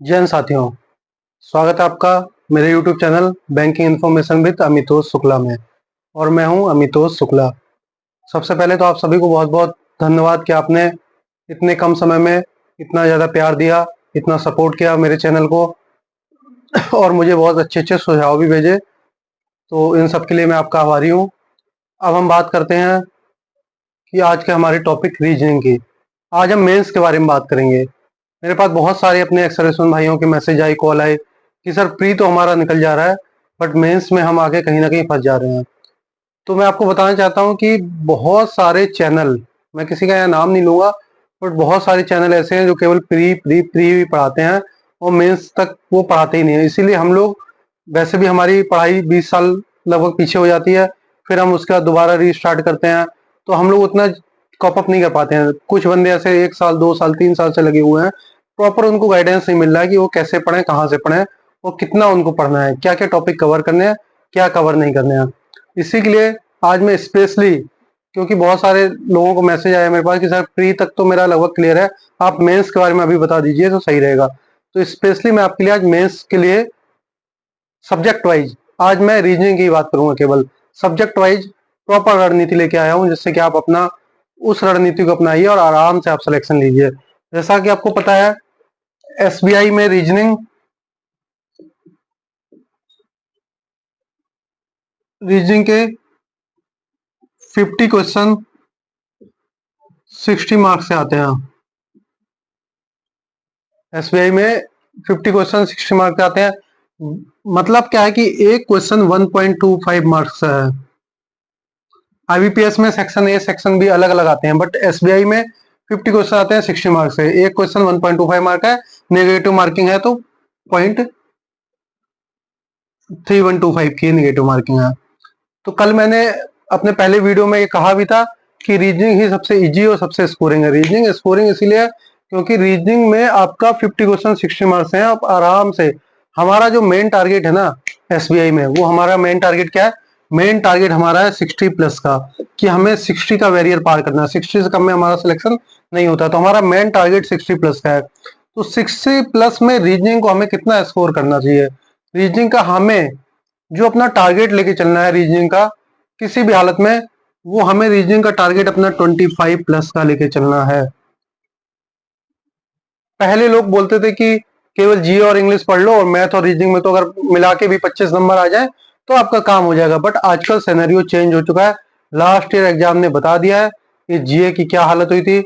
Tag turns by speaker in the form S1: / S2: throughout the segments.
S1: जय हिंद साथियों, स्वागत है आपका मेरे YouTube channel banking information with Amitosh Shukla में। और मैं हूं अमितोष शुक्ला। सबसे पहले तो आप सभी को बहुत बहुत धन्यवाद कि आपने इतने कम समय में इतना ज़्यादा प्यार दिया, इतना सपोर्ट किया मेरे चैनल को और मुझे बहुत अच्छे अच्छे सुझाव भी भेजे। तो इन सब के लिए मैं आपका आभारी हूँ। अब हम बात करते हैं कि आज के हमारे टॉपिक रीजनिंग की। आज हम मेंस के बारे में बात करेंगे। मेरे पास बहुत सारे अपने एक्स सर्विसमैन भाइयों के मैसेज आई, कॉल आए कि सर प्री तो हमारा निकल जा रहा है बट मेंस में हम आगे कहीं ना कहीं फंस जा रहे हैं। तो मैं आपको बताना चाहता हूं कि बहुत सारे चैनल, मैं किसी का यहाँ नाम नहीं लूंगा, बट बहुत सारे चैनल ऐसे हैं जो केवल प्री प्री प्री पढ़ाते हैं और मेंस तक वो पढ़ाते ही नहीं है। इसीलिए हम लोग, वैसे भी हमारी पढ़ाई 20 साल लगभग पीछे हो जाती है, फिर हम उसका दोबारा रीस्टार्ट करते हैं तो हम लोग उतना कॉप अप नहीं कर पाते हैं। कुछ बंदे ऐसे 1 साल 2 साल 3 साल से लगे हुए हैं, प्रॉपर उनको गाइडेंस नहीं मिल रहा है कि वो कैसे पढ़ें, कहाँ से पढ़ें और कितना उनको पढ़ना है, क्या क्या टॉपिक कवर करने हैं, क्या कवर नहीं करने हैं। इसी के लिए आज मैं स्पेशली, क्योंकि बहुत सारे लोगों को मैसेज आया मेरे पास कि सर प्री तक तो मेरा लगभग क्लियर है, आप मेंस के बारे में अभी बता दीजिए तो सही रहेगा। तो स्पेशली मैं आपके लिए आज मेंस के लिए सब्जेक्ट वाइज, आज मैं रीजनिंग की बात करूंगा, केवल सब्जेक्ट वाइज प्रॉपर रणनीति लेके आया हूं, जिससे कि आप अपना उस रणनीति को अपनाइए और आराम से आप सिलेक्शन लीजिए। जैसा कि आपको पता है, एसबीआई में रीजनिंग रीजनिंग के 50 क्वेश्चन 60 मार्क्स से आते हैं। एसबीआई में 50 क्वेश्चन 60 मार्क्स आते हैं। मतलब क्या है कि एक क्वेश्चन 1.25 मार्क्स है। आईबीपीएस में सेक्शन ए सेक्शन बी अलग अलग आते हैं, बट एसबीआई में 50 क्वेश्चन आते हैं 60 मार्क्स से। एक क्वेश्चन 1.25 मार्क है, नेगेटिव मार्किंग है तो 0.3125 की नेगेटिव मार्किंग है। तो कल मैंने अपने पहले वीडियो में ये कहा भी था कि रीजनिंग ही सबसे इजी और सबसे स्कोरिंग है। रीजनिंग स्कोरिंग इसीलिए है क्योंकि रीजनिंग में आपका 50 क्वेश्चन 60 मार्क्स हैं, आप आराम से, हमारा जो मेन टारगेट है ना एसबीआई में, वो हमारा मेन टारगेट क्या है? मेन टारगेट हमारा है 60 प्लस का, कि हमें 60 का बैरियर पार करना है। 60 से कम में हमारा सिलेक्शन नहीं होता, तो हमारा मेन टारगेट 60 प्लस का है। तो 60 प्लस में रीजनिंग को हमें कितना स्कोर करना चाहिए? रीजनिंग का हमें जो अपना टारगेट लेके चलना है रीजनिंग का, किसी भी हालत में, वो हमें रीजनिंग का टारगेट अपना 25 प्लस का लेके चलना है। पहले लोग बोलते थे कि केवल जीए और इंग्लिश पढ़ लो और मैथ और रीजनिंग में तो अगर मिला के भी 25 नंबर आ जाए तो आपका काम हो जाएगा। बट आजकल सिनेरियो चेंज हो चुका है। लास्ट ईयर एग्जाम ने बता दिया है कि जीए की क्या हालत हुई थी।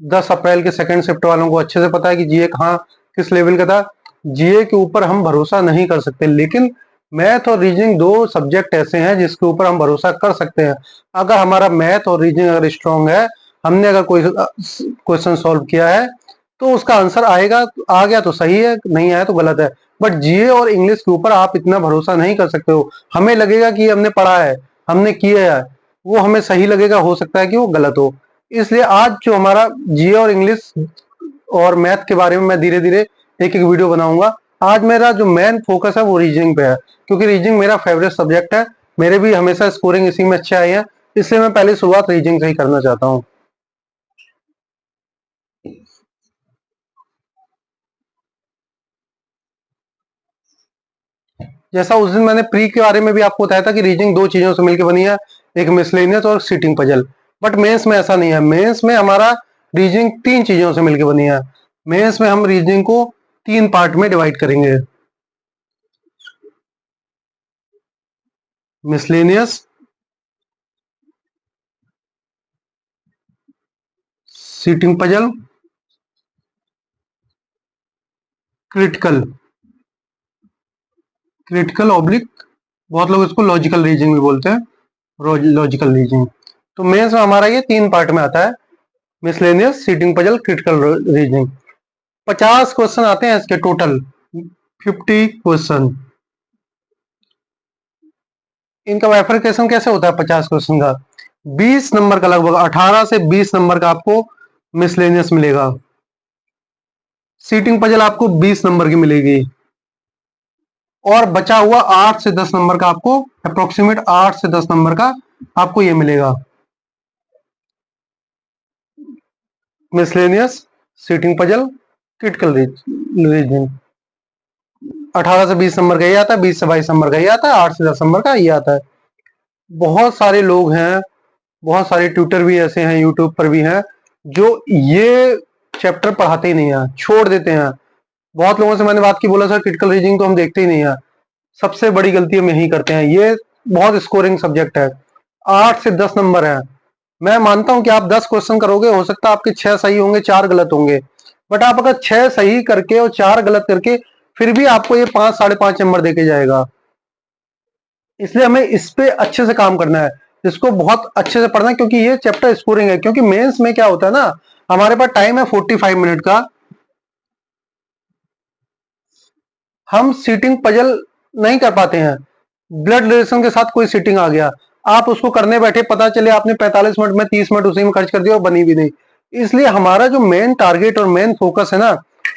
S1: 10 अप्रैल के सेकंड शिफ्ट वालों को अच्छे से पता है कि जीए कहाँ किस लेवल का था। जीए के ऊपर हम भरोसा नहीं कर सकते, लेकिन मैथ और रीजनिंग दो सब्जेक्ट ऐसे हैं जिसके ऊपर हम भरोसा कर सकते हैं। अगर हमारा मैथ और रीजनिंग अगर स्ट्रांग है, हमने अगर कोई क्वेश्चन सॉल्व किया है तो उसका आंसर आएगा, आ गया तो सही है, नहीं आया तो गलत है। बट जीए और इंग्लिश के ऊपर आप इतना भरोसा नहीं कर सकते हो। हमें लगेगा कि हमने पढ़ा है, हमने किया है, वो हमें सही लगेगा, हो सकता है कि वो गलत हो। इसलिए आज जो हमारा जीए और इंग्लिश और मैथ के बारे में मैं धीरे धीरे एक एक वीडियो बनाऊंगा। आज मेरा जो मेन फोकस है वो रीजनिंग पे है, क्योंकि रीजनिंग मेरा फेवरेट सब्जेक्ट है। मेरे भी हमेशा स्कोरिंग इसी में अच्छे आए हैं, इसलिए मैं पहले शुरुआत रीजनिंग से ही करना चाहता हूँ। जैसा उस दिन मैंने प्री के बारे में भी आपको बताया था कि रीजनिंग दो चीजों से मिलकर बनी है, एक मिसलेनियस और सीटिंग पजल। बट मेंस में ऐसा नहीं है। मेंस में हमारा रीजनिंग तीन चीजों से मिलकर बनी है। मेंस में हम रीजनिंग को तीन पार्ट में डिवाइड करेंगे: miscellaneous, seating puzzle, critical. Critical oblique, बहुत लोग इसको लॉजिकल रीजनिंग भी बोलते हैं, लॉजिकल रीजनिंग। तो मेंस में हमारा ये तीन पार्ट में आता है: miscellaneous, seating puzzle, critical reasoning. 50 question आते हैं इसके टोटल, 50 क्वेश्चन। इनका वाइफरकेशन कैसे होता है 50 क्वेश्चन का? 20 नंबर का, लगभग 18 से 20 नंबर का आपको मिसलेनियस मिलेगा। सीटिंग पजल आपको 20 नंबर की मिलेगी और बचा हुआ 8 से 10 नंबर का आपको, अप्रोक्सीमेट 8 से 10 नंबर का आपको ये मिलेगा। Miscellaneous, seating puzzle, critical reasoning. 18 से 20 नंबर का ये आता है, 20 से 22 नंबर का ये आता है, 8 से 10 नंबर का ये आता है। बहुत सारे लोग हैं, बहुत सारे ट्यूटर भी ऐसे हैं, यूट्यूब पर भी हैं, जो ये चैप्टर पढ़ाते ही नहीं है, छोड़ देते हैं। बहुत लोगों से मैंने बात की, बोला सर क्रिटिकल रीजनिंग तो हम देखते ही नहीं है। सबसे बड़ी गलती हम यही करते हैं। ये बहुत स्कोरिंग सब्जेक्ट है, 8 से 10 नंबर है। मैं मानता हूं कि आप 10 क्वेश्चन करोगे, हो सकता है आपके 6 सही होंगे, 4 गलत होंगे, बट आप अगर 6 सही करके और 4 गलत करके फिर भी आपको ये 5 5.5 नंबर देके जाएगा। इसलिए हमें इस पे अच्छे से काम करना है, इसको बहुत अच्छे से पढ़ना है, क्योंकि ये चैप्टर स्कोरिंग है। क्योंकि मेंस में क्या होता है ना, हमारे पास टाइम है 45 मिनट का, हम सीटिंग पजल नहीं कर पाते हैं। ब्लड रिलेशन के साथ कोई सीटिंग आ गया, आप उसको करने बैठे, पता चले आपने 45 मिनट में 30 मिनट उसी में खर्च कर दिया और बनी भी नहीं। इसलिए हमारा जो मेन टारगेट और मेन फोकस है ना,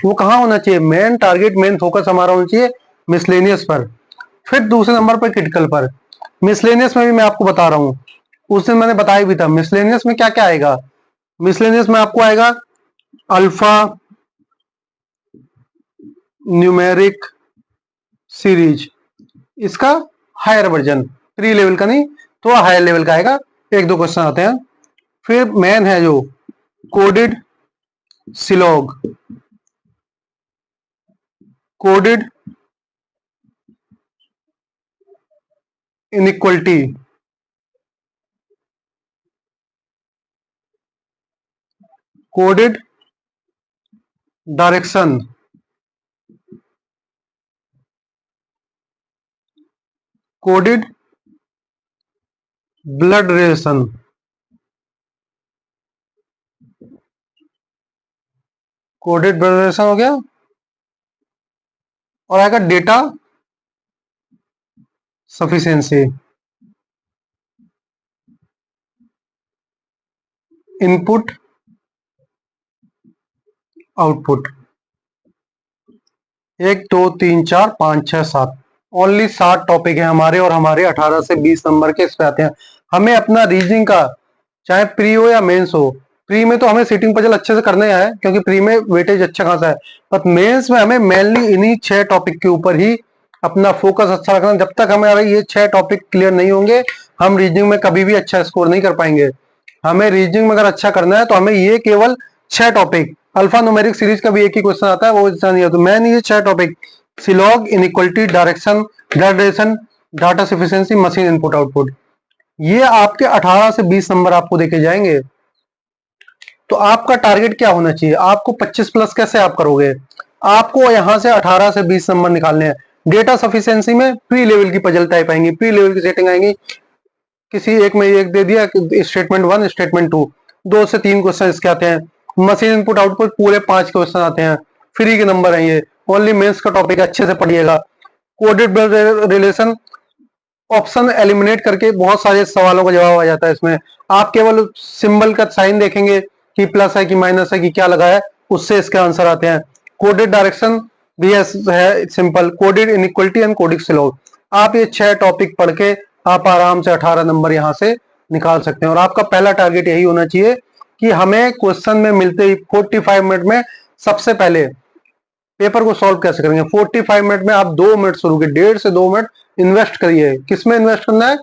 S1: वो कहाँ होना चाहिए? मेन टारगेट मेन फोकस हमारा होना चाहिए मिसलेनियस पर, फिर दूसरे नंबर पर क्रिटिकल पर। मिसलेनियस में भी मैं आपको बता रहा हूं, उस दिन मैंने बताया भी था मिसलेनियस में क्या क्या आएगा। मिसलेनियस में आपको आएगा अल्फा न्यूमेरिक सीरीज, इसका हायर वर्जन, प्री लेवल का नहीं तो हायर लेवल का आएगा, एक दो क्वेश्चन आते हैं। फिर मेन है जो coded syllog, coded inequality, coded direction, coded blood relation, coded blood relation हो गया, और आएगा data sufficiency, input output. 1 2 3 4 5 6 7, only 7 topic है हमारे, और हमारे 18 से 20 नंबर के इस पे आते हैं। हमें अपना रीजनिंग का, चाहे प्री हो या मेंस हो, प्री में तो हमें सीटिंग पजल अच्छे से करना है, क्योंकि प्री में वेटेज अच्छा खासा है, पर मेंस में हमें मेनली इन्हीं 6 टॉपिक के ऊपर ही अपना फोकस अच्छा रखना। जब तक हमारे ये 6 टॉपिक क्लियर नहीं होंगे, हम रीजनिंग में कभी भी अच्छा स्कोर नहीं कर पाएंगे। हमें रीजनिंग में अगर अच्छा करना है तो हमें ये केवल 6 टॉपिक, अल्फा न्यूमेरिक सीरीज का भी एक ही क्वेश्चन आता है, वो इतना नहीं आता। मैंने ये 6 topic, syllog, inequality, direction, blood relation, data sufficiency, machine input output, ये आपके 18 से 20 नंबर आपको देके जाएंगे। तो आपका टारगेट क्या होना चाहिए? आपको 25 प्लस कैसे आप करोगे? आपको यहां से 18 से 20 नंबर निकालने हैं। डेटा सफिशिएंसी में प्री लेवल की पजल टाइप आएंगी, प्री लेवल की सेटिंग आएंगी, किसी एक में एक दे दिया, स्टेटमेंट 1 स्टेटमेंट 2, 2 से 3 क्वेश्चन इसके आते हैं। मशीन इनपुट आउटपुट पूरे 5 क्वेश्चन आते हैं, फ्री के नंबर है ये, ओनली मेंस का टॉपिक अच्छे से पढ़िएगा। कोडेड रिलेशन, ऑप्शन एलिमिनेट करके बहुत सारे सवालों का जवाब आ जाता है इसमें। आप केवल सिंबल का साइन देखेंगे कि प्लस है कि माइनस है कि क्या लगा है, उससे इसके आंसर आते हैं। कोडेड डायरेक्शन भी है सिंपल, कोडेड इनइक्वलिटी एंड कोडिक सिलॉग। आप ये 6 टॉपिक पढ़ के आप आराम से 18 नंबर यहाँ से निकाल सकते हैं। और आपका पहला टारगेट यही होना चाहिए कि हमें क्वेश्चन में मिलते ही 45 मिनट में सबसे पहले पेपर को सॉल्व कैसे करेंगे। 45 मिनट में आप 2 मिनट शुरू के 1.5 से 2 मिनट इन्वेस्ट करिए। किसमें इन्वेस्ट करना है?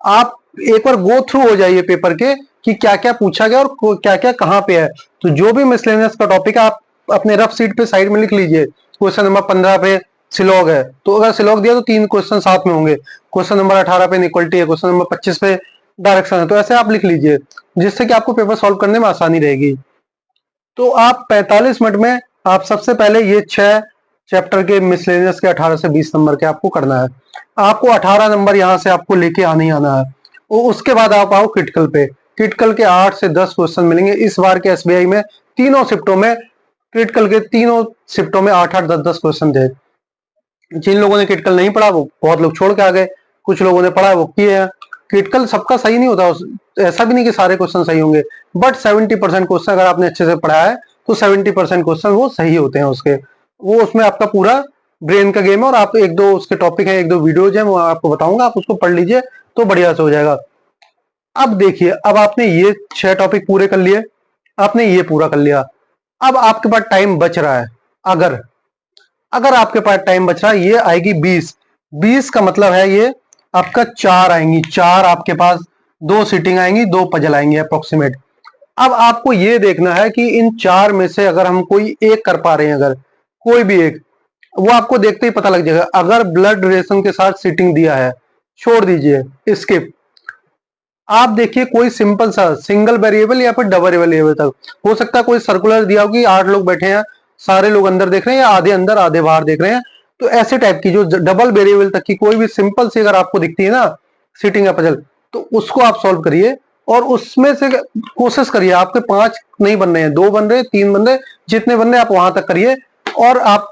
S1: आप एक बार गो थ्रू हो जाइए पेपर के कि क्या क्या पूछा गया और क्या क्या कहाँ पे है। तो जो भी मिसलेनियस का टॉपिक है आप अपने रफ सीट पे साइड में लिख लीजिए। क्वेश्चन नंबर 15 पे सिलॉग है, तो अगर सिलॉग दिया तो 3 क्वेश्चन साथ में होंगे। क्वेश्चन नंबर 18 पे इक्वलिटी है, क्वेश्चन नंबर 25 पे डायरेक्शन है, तो ऐसे आप लिख लीजिए, जिससे कि आपको पेपर सॉल्व करने में आसानी रहेगी। तो आप 45 मिनट में आप सबसे पहले ये 6 चैप्टर के मिसलेनियस के 18 से 20 नंबर के आपको करना है। आपको 18 नंबर यहां से आपको लेके आना ही आना है। उसके बाद आप आओ क्रिटिकल पे। क्रिटिकल के 8 से 10 क्वेश्चन मिलेंगे इस बार के एसबीआई में, तीनों शिफ्टों में। क्रिटिकल के तीनों शिफ्टों में 8 8 10 10 क्वेश्चन थे। जिन लोगों ने क्रिटिकल नहीं पढ़ा वो बहुत लोग छोड़ के आ गए, कुछ लोगों ने पढ़ा वो किए हैं। क्रिटिकल सबका सही नहीं होता, ऐसा भी नहीं कि सारे क्वेश्चन सही होंगे, बट 70% क्वेश्चन अगर आपने अच्छे से पढ़ा है तो 70% क्वेश्चन वो सही होते हैं उसके। वो उसमें आपका पूरा ब्रेन का गेम है, और आप एक दो उसके टॉपिक है, एक दो वीडियोज है, वो आपको बताऊंगा, आप उसको पढ़ लीजिए तो बढ़िया से हो जाएगा। अब देखिए, अब आपने ये 6 टॉपिक पूरे कर लिए, आपने ये पूरा कर लिया, अब आपके पास टाइम बच रहा है। अगर अगर आपके पास टाइम बच रहा है, ये आएगी 20 का मतलब है ये आपका 4 आएंगी, 4 आपके पास 2 सीटिंग आएंगी, 2 पजल आएंगे अप्रोक्सीमेट। अब आपको ये देखना है कि इन 4 में से अगर हम कोई एक कर पा रहे हैं, अगर कोई भी एक, वो आपको देखते ही पता लग जाएगा। अगर ब्लड डोनेशन के साथ सीटिंग दिया है, छोड़ दीजिए, स्किप। आप देखिए कोई सिंपल सा सिंगल वेरिएबल या फिर डबल वेरिएबल तक हो सकता है, कोई सर्कुलर दिया हो कि 8 लोग बैठे हैं, सारे लोग अंदर देख रहे हैं या आधे अंदर आधे बाहर देख रहे हैं, तो ऐसे टाइप की जो डबल वेरिएबल तक की कोई भी सिंपल सी अगर आपको दिखती है ना सीटिंग या पजल, तो उसको आप सॉल्व करिए और उसमें से कोशिश करिए। आपके 5 नहीं बन रहे हैं, 2 बन रहे हैं, 3 बन रहे, जितने बन रहे आप वहां तक करिए और आप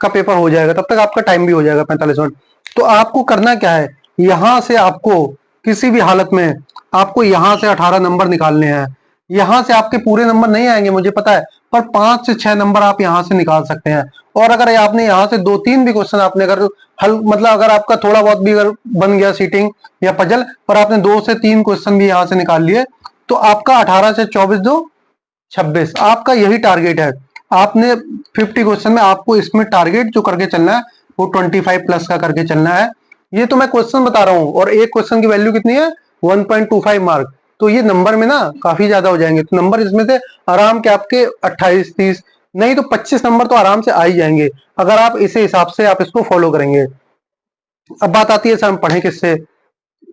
S1: का पेपर हो जाएगा। तब तक आपका टाइम भी हो जाएगा 45 मिनट। तो आपको करना क्या है, यहां से आपको किसी भी हालत में आपको यहां से 18 नंबर निकालने हैं। यहां से आपके पूरे नंबर नहीं आएंगे मुझे पता है, पर 5 से 6 नंबर आप यहां से निकाल सकते हैं। और अगर आपने यहां से 2-3 भी क्वेश्चन आपने अगर हल मतलब अगर आपका थोड़ा बहुत भी अगर बन गया सीटिंग या पजल, पर आपने 2 से 3 क्वेश्चन भी यहां से निकाल लिए, तो आपका 18 से 24 दो 26, आपका यही टारगेट है। आपने 50 क्वेश्चन में आपको इसमें टारगेट जो करके चलना है वो 25 प्लस का करके चलना है। ये तो मैं क्वेश्चन बता रहा हूं, और एक क्वेश्चन की वैल्यू कितनी है, 1.25 मार्क। तो ये नंबर में ना काफी ज्यादा हो जाएंगे, तो नंबर इसमें से आराम के आपके 28-30 नहीं तो 25 नंबर तो आराम से आ ही जाएंगे, अगर आप इसे हिसाब से आप इसको फॉलो करेंगे। अब बात आती है सर हम पढ़े किससे।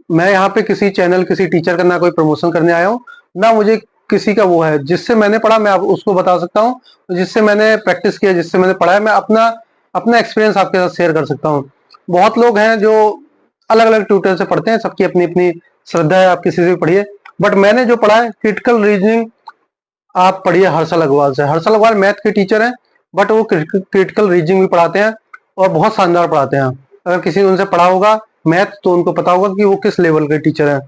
S1: मैं यहाँ पे किसी चैनल किसी टीचर का ना कोई प्रमोशन करने आया हूँ, ना मुझे किसी का वो है। जिससे मैंने पढ़ा मैं आप उसको बता सकता हूँ, जिससे मैंने प्रैक्टिस किया, जिससे मैंने पढ़ा है, मैं अपना अपना एक्सपीरियंस आपके साथ शेयर कर सकता हूँ। बहुत लोग हैं जो अलग अलग ट्यूटर से पढ़ते हैं, सबकी अपनी अपनी श्रद्धा है, आप किसी से भी पढ़िए। बट मैंने जो पढ़ा है क्रिटिकल रीजनिंग, आप पढ़िए हर्षल अग्रवाल से। हर्षल अग्रवाल मैथ के टीचर हैं, बट वो क्रिटिकल रीजनिंग भी पढ़ाते हैं और बहुत शानदार पढ़ाते हैं। अगर किसी ने उनसे पढ़ा होगा मैथ तो उनको पता होगा कि वो किस लेवल के टीचर हैं।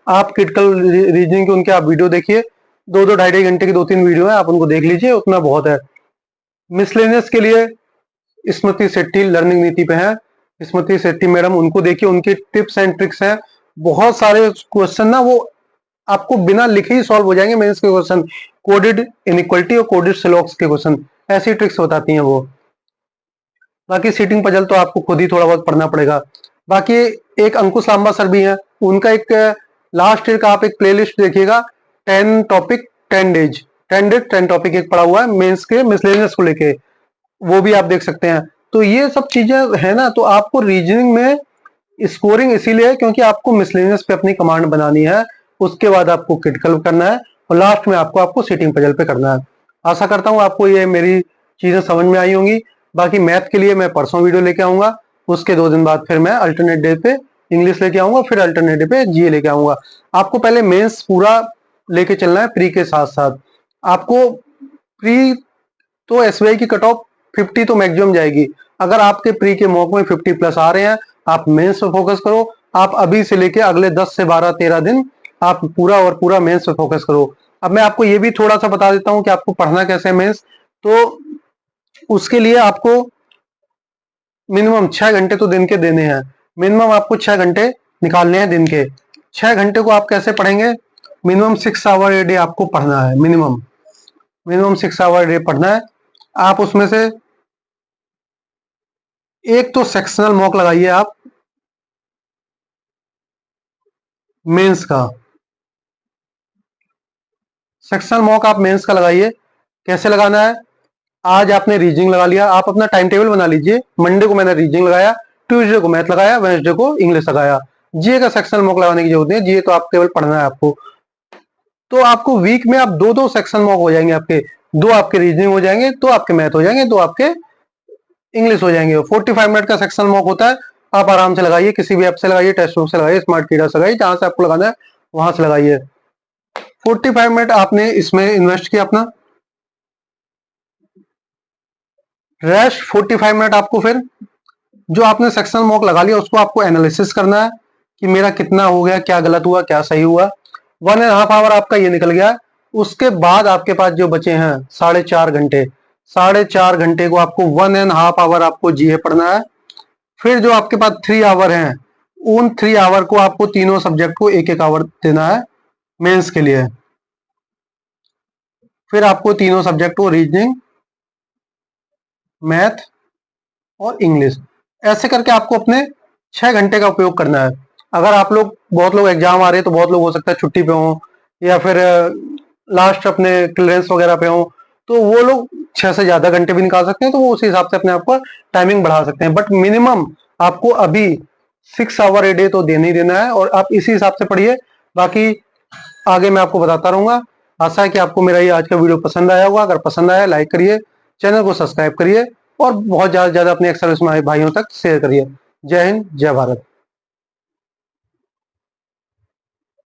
S1: आप क्रिटिकल रीजनिंग के उनके आप वीडियो देखिए, 2-2 ढाई-ढाई घंटे की 2-3 वीडियो है, आप उनको देख लीजिए, उतना बहुत है। मिसलेनियस के लिए स्मृति सेट्टी लर्निंग नीति पे है, स्मृति सेट्टी मैडम, उनको देखिए, उनके टिप्स एंड ट्रिक्स हैं। बहुत सारे क्वेश्चन ना वो आपको बिना लिखे ही सॉल्व हो जाएंगे, मेंस के क्वेश्चन, कोडेड इनइक्वालिटी और कोडेड सिलॉक्स के क्वेश्चन, ऐसी ट्रिक्स बताती हैं वो। बाकी सीटिंग पजल तो आपको खुद ही थोड़ा बहुत पढ़ना पड़ेगा। बाकी एक अंकुश लांबा सर भी हैं, उनका एक लास्ट ईयर का आप एक प्लेलिस्ट देखिएगा, 10 टॉपिक 10 डेज, 10 डेज 10 टॉपिक एक पड़ा हुआ है मेंस के मिसलेनियस को लेके, वो भी आप देख सकते हैं। तो ये सब चीजें है ना, तो आपको रीजनिंग में स्कोरिंग इसीलिए है क्योंकि आपको मिसलेनियस पे अपनी कमांड बनानी है, उसके बाद आपको क्रिटिकल करना है, और लास्ट में आपको सीटिंग पजल पे करना है। आशा करता हूँ आपको ये मेरी चीजें समझ में आई होंगी। बाकी मैथ के लिए मैं परसों वीडियो लेके आऊंगा, उसके 2 दिन बाद फिर मैं अल्टरनेट डे पे इंग्लिश लेके आऊंगा, फिर अल्टरनेट डे पे जीए लेके आऊंगा। आपको पहले मेंस पूरा लेके चलना है प्री के साथ साथ। आपको प्री तो एसबीआई की कट ऑफ 50 तो मैक्सिमम जाएगी। अगर आपके प्री के मॉक में 50 प्लस आ रहे हैं, आप मेंस पे फोकस करो। आप अभी से लेके अगले 10 से 12-13 दिन आप पूरा और पूरा मेंस पे फोकस करो। अब मैं आपको ये भी थोड़ा सा बता देता हूँ कि आपको पढ़ना कैसे है मेंस। तो उसके लिए आपको मिनिमम 6 घंटे तो दिन के देने हैं, मिनिमम आपको 6 घंटे निकालने हैं दिन के। 6 घंटे को आप कैसे पढ़ेंगे, मिनिमम 6 आवर ए डे आपको पढ़ना है, मिनिमम 6 आवर डे पढ़ना है। आप उसमें से एक तो सेक्शनल मॉक लगाइए आप मेंस का, सेक्शनल मॉक आप मेंस का लगाइए। कैसे लगाना है, आज आपने रीजनिंग लगा लिया, आप अपना टाइम टेबल बना लीजिए। मंडे को मैंने रीजनिंग लगाया, ट्यूसडे को मैथ लगाया, वेडनेसडे को इंग्लिश लगाया। जीए का सेक्शनल मॉक लगाने की जरूरत नहीं है, जीए तो आप केवल पढ़ना है आपको। तो आपको वीक में आप 2-2 सेक्शन मॉक हो जाएंगे आपके, 2 आपके रीजनिंग हो जाएंगे, 2 आपके मैथ हो जाएंगे, 2 आपके इंग्लिश हो जाएंगे। 45 मिनट का सेक्शन मॉक होता है, आप आराम से लगाइए, किसी भी ऐप से लगाइए, टेक्स्ट बुक से लगाइए, स्मार्ट कीड़ा से लगाइए, जहां से आपको लगाना है वहां से लगाइए। 45 मिनट आपने इसमें इन्वेस्ट किया अपना, रेस्ट 45 मिनट आपको फिर जो आपने सेक्शन मॉक लगा लिया उसको आपको एनालिसिस करना है कि मेरा कितना हो गया, क्या गलत हुआ, क्या सही हुआ। 1.5 आवर आपका ये निकल गया। उसके बाद आपके पास जो बचे हैं 4.5 घंटे, 4.5 घंटे को आपको 1.5 आवर आपको जीए पढ़ना है। फिर जो आपके पास 3 आवर हैं, उन 3 आवर को आपको तीनों सब्जेक्ट को 1-1 आवर देना है मेंस के लिए। फिर आपको तीनों सब्जेक्ट को रीजनिंग, मैथ और इंग्लिश। ऐसे करके आपको अपने 6 घंटे का उपयोग करना है। अगर आप लोग, बहुत लोग एग्जाम आ रहे हैं तो बहुत लोग हो सकता है छुट्टी पे हों या फिर लास्ट अपने क्लियरेंस वगैरह पे हों, तो वो लोग 6 से ज्यादा घंटे भी निकाल सकते हैं, तो वो उसी हिसाब से अपने आप को टाइमिंग बढ़ा सकते हैं। बट मिनिमम आपको अभी 6 आवर ए डे तो देना ही देना है, और आप इसी हिसाब से पढ़िए। बाकी आगे मैं आपको बताता रहूंगा। आशा है कि आपको मेरा ये आज का वीडियो पसंद आया होगा। अगर पसंद आया, लाइक करिए, चैनल को सब्सक्राइब करिए और बहुत ज्यादा से ज्यादा अपने एक्स सर्विस भाइयों तक शेयर करिए। जय हिंद, जय भारत।